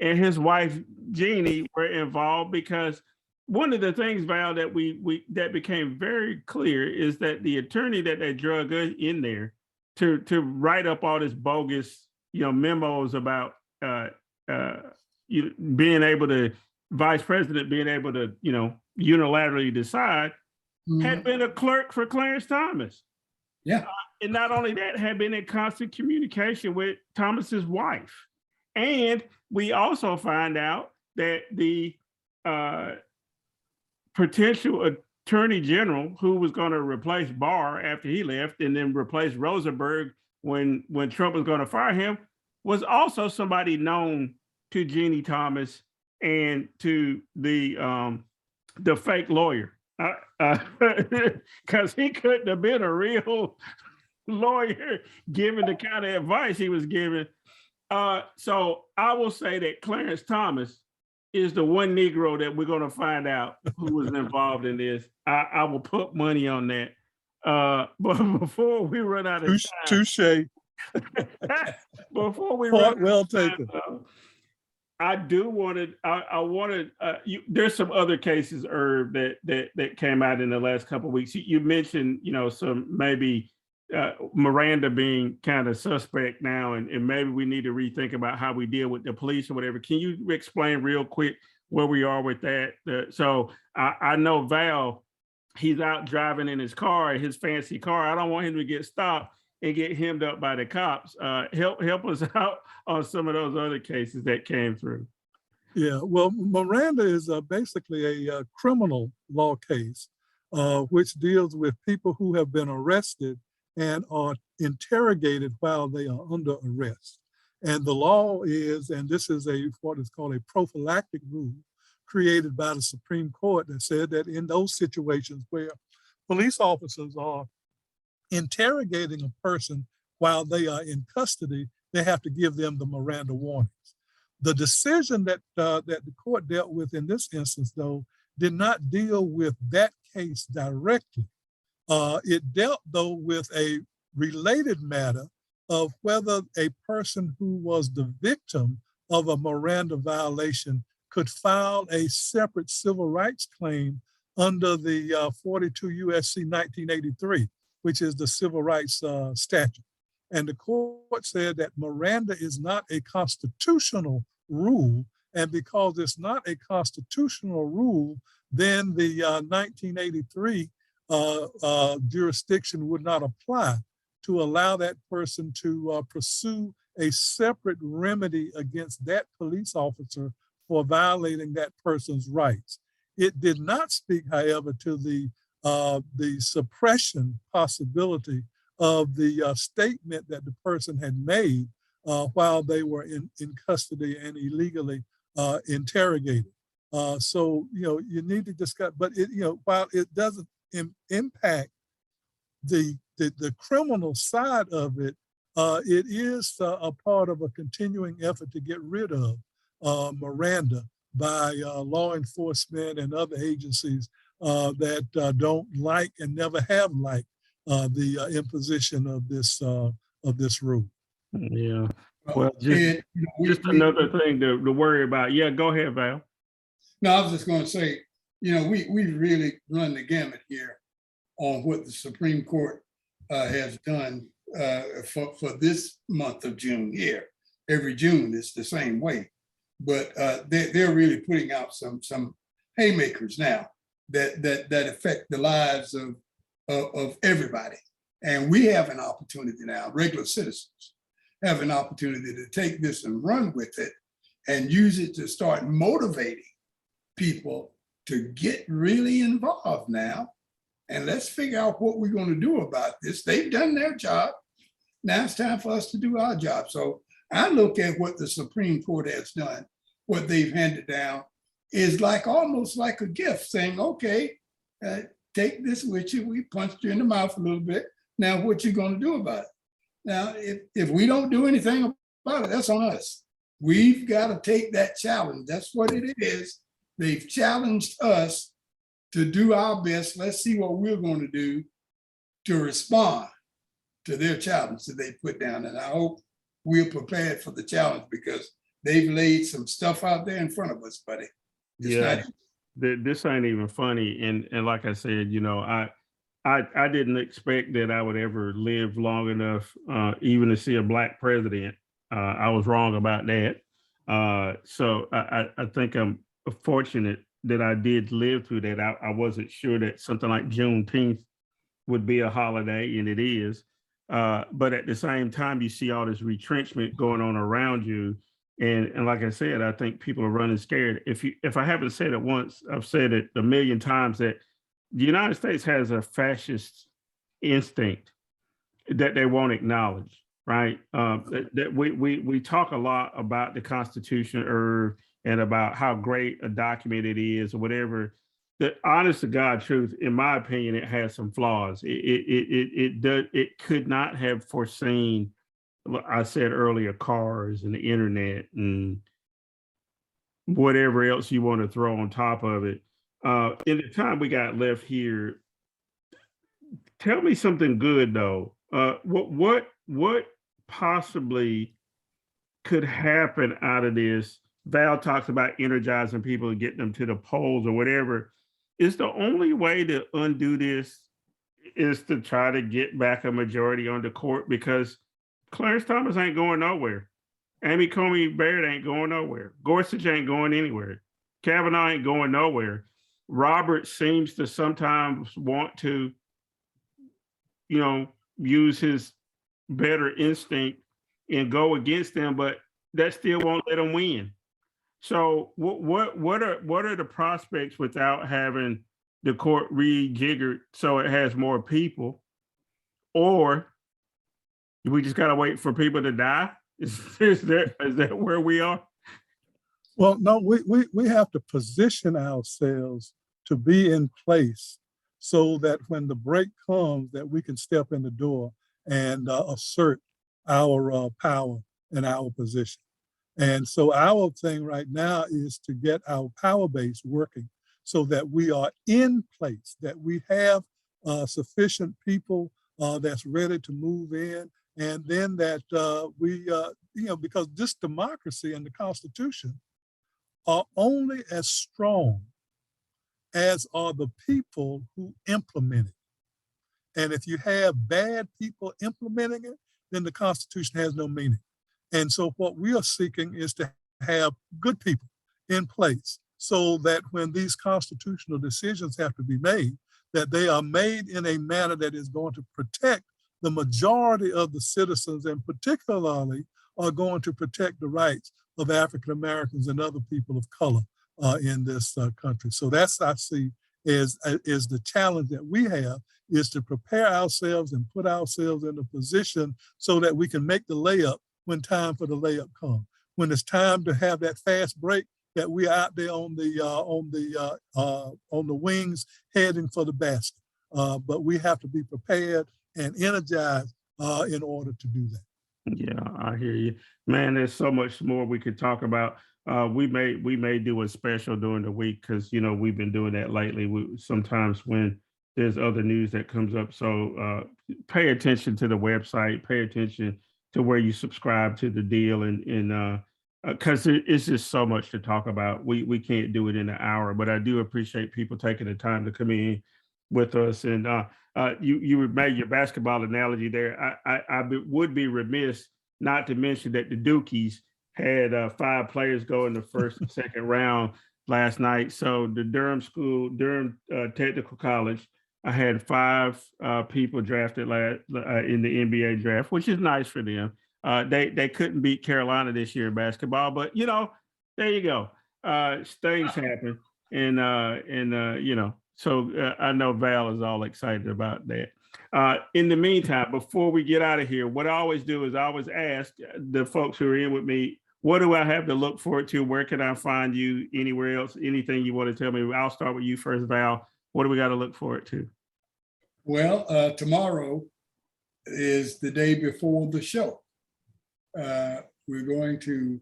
and his wife, Jeannie, were involved, because one of the things, Val, that that became very clear is that the attorney that they drug in there to write up all this bogus, memos about being able to, vice president being able to, unilaterally decide, had been a clerk for Clarence Thomas. Yeah. And not only that, had been in constant communication with Thomas's wife. And we also find out that the potential attorney general who was going to replace Barr after he left and then replace Rosenberg when Trump was going to fire him was also somebody known to Jeannie Thomas and to the fake lawyer. Because he couldn't have been a real lawyer given the kind of advice he was giving. So I will say that Clarence Thomas is the one Negro that we're going to find out who was involved in this. I will put money on that. But before we run out of time, touche. Before we Point run well out of time, taken. I do want to. I wanted. There's some other cases, Irv, that came out in the last couple of weeks. You mentioned, some maybe Miranda being kind of suspect now, and maybe we need to rethink about how we deal with the police or whatever. Can you explain real quick where we are with that? So I know Val, he's out driving in his car, his fancy car. I don't want him to get stopped and get hemmed up by the cops. Help us out on some of those other cases that came through. Yeah, well, Miranda is basically a criminal law case, which deals with people who have been arrested and are interrogated while they are under arrest. And the law is, and this is what is called a prophylactic rule created by the Supreme Court that said that in those situations where police officers are interrogating a person while they are in custody, they have to give them the Miranda warnings. The decision that the court dealt with in this instance, though, did not deal with that case directly. It dealt, though, with a related matter of whether a person who was the victim of a Miranda violation could file a separate civil rights claim under the 42 USC 1983, which is the civil rights statute. And the court said that Miranda is not a constitutional rule. And because it's not a constitutional rule, then the 1983 jurisdiction would not apply to allow that person to pursue a separate remedy against that police officer for violating that person's rights. It did not speak, however, to the suppression possibility of the statement that the person had made while they were in custody and illegally interrogated. So, you need to discuss, but while it doesn't impact the criminal side of it, it is a part of a continuing effort to get rid of Miranda by law enforcement and other agencies that don't like and never have liked the imposition of this rule. Yeah. Well, just another thing to worry about. Yeah, go ahead, Val. No, I was just going to say, we really run the gamut here on what the Supreme Court has done for this month of June here. Every June it's the same way, but they're really putting out some haymakers now that affect the lives of everybody. And we have an opportunity now, regular citizens, have an opportunity to take this and run with it and use it to start motivating people to get really involved now. And let's figure out what we're going to do about this. They've done their job. Now it's time for us to do our job. So I look at what the Supreme Court has done, what they've handed down, is like almost like a gift, saying, okay, take this with you. We punched you in the mouth a little bit. Now what you going to do about it? Now, if we don't do anything about it, that's on us. We've got to take that challenge. That's what it is. They've challenged us to do our best. Let's see what we're going to do to respond to their challenge that they put down. And I hope we're prepared for the challenge, because they've laid some stuff out there in front of us, buddy. This ain't even funny. And like I said, I didn't expect that I would ever live long enough even to see a Black president. I was wrong about that. So I think I'm fortunate that I did live through that. I wasn't sure that something like Juneteenth would be a holiday, and it is. But at the same time, you see all this retrenchment going on around you. And like I said, I think people are running scared. If I haven't said it once, I've said it a million times, that the United States has a fascist instinct that they won't acknowledge, right? That we talk a lot about the Constitution and about how great a document it is or whatever. The honest to God truth, in my opinion, it has some flaws. It could not have foreseen, I said earlier, cars and the internet and whatever else you want to throw on top of it. In the time we got left here, tell me something good though. What possibly could happen out of this? Val talks about energizing people and getting them to the polls or whatever. Is the only way to undo this is to try to get back a majority on the court? Because Clarence Thomas ain't going nowhere. Amy Coney Barrett ain't going nowhere. Gorsuch ain't going anywhere. Kavanaugh ain't going nowhere. Roberts seems to sometimes want to, use his better instinct and go against them, but that still won't let him win. So what are the prospects without having the court rejiggered so it has more people? Or we just gotta wait for people to die? Is that where we are? Well, no, we have to position ourselves to be in place so that when the break comes, that we can step in the door and assert our power and our position. And so our thing right now is to get our power base working so that we are in place, that we have sufficient people that's ready to move in. And then that because this democracy and the Constitution are only as strong as are the people who implement it. And if you have bad people implementing it, then the Constitution has no meaning. And so what we are seeking is to have good people in place so that when these constitutional decisions have to be made, that they are made in a manner that is going to protect the majority of the citizens, and particularly are going to protect the rights of African Americans and other people of color in this country. So that's, I see, is the challenge that we have, is to prepare ourselves and put ourselves in a position so that we can make the layup when time for the layup comes. When it's time to have that fast break, that we're out there on the wings heading for the basket. But we have to be prepared and energized in order to do that. Yeah, I hear you, man. There's so much more we could talk about. We may do a special during the week, because we've been doing that lately. Sometimes when there's other news that comes up, so pay attention to the website, pay attention to where you subscribe to the deal, and because it's just so much to talk about. We can't do it in an hour, but I do appreciate people taking the time to come in with us. And you made your basketball analogy there. I would be remiss not to mention that the Dukies had 5 players go in the first and second round last night. So the Durham Technical College, I had 5 people drafted in the NBA draft, which is nice for them. They couldn't beat Carolina this year in basketball, but there you go. Things happen, and so I know Val is all excited about that. In the meantime, before we get out of here, what I always do is I always ask the folks who are in with me, what do I have to look forward to? Where can I find you? Anywhere else? Anything you want to tell me? I'll start with you first, Val. What do we got to look forward to? Well, tomorrow is the day before the show. We're going to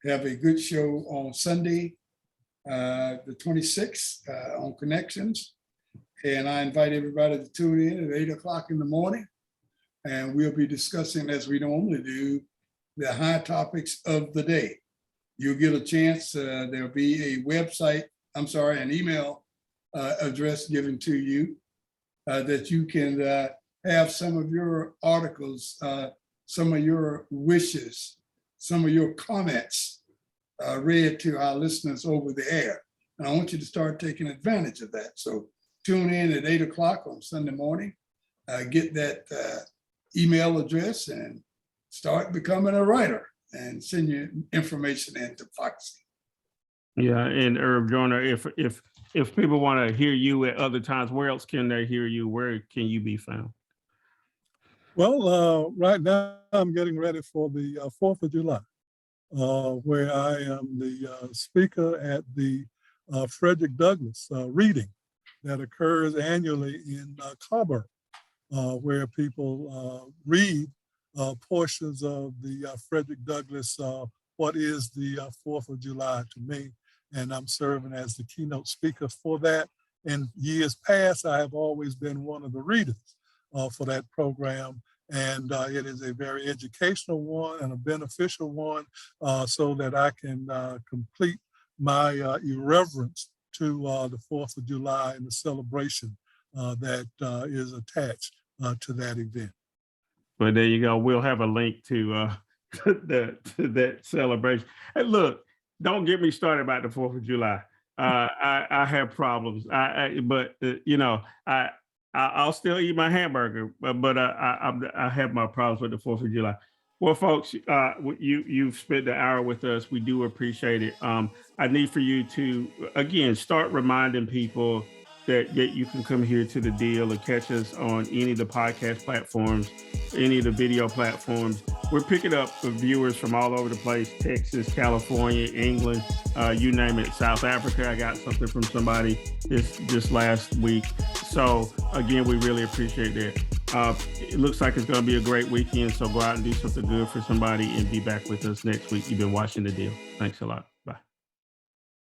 have a good show on Sunday, the 26th, on Connections. And I invite everybody to tune in at 8 o'clock in the morning. And we'll be discussing, as we normally do, the high topics of the day. You'll get a chance. There'll be an email address given to you that you can have some of your articles, some of your wishes, some of your comments read to our listeners over the air. And I want you to start taking advantage of that. So tune in at 8 o'clock on Sunday morning, get that email address and start becoming a writer and send your information in to Foxy. Yeah, and Joyner, if people want to hear you at other times, where else can they hear you? Where can you be found? Well, right now I'm getting ready for the 4th of July, where I am the speaker at the Frederick Douglass reading that occurs annually in Carrboro, where people read portions of the Frederick Douglass, What is the 4th of July to me? And I'm serving as the keynote speaker for that. In years past, I have always been one of the readers for that program. And it is a very educational one and a beneficial one so that I can complete my irreverence to the 4th of July and the celebration that is attached to that event. Well, there you go. We'll have a link to that celebration. And look, don't get me started about the 4th of July. I have problems. I'll still eat my hamburger, but I have my problems with the 4th of July. Well, folks, you've spent the hour with us. We do appreciate it. I need for you to, again, start reminding people that you can come here to the deal or catch us on any of the podcast platforms, any of the video platforms. We're picking up viewers from all over the place, Texas, California, England, you name it, South Africa. I got something from somebody this last week. So again, we really appreciate that. It looks like it's going to be a great weekend. So go out and do something good for somebody and be back with us next week. You've been watching The Deal. Thanks a lot.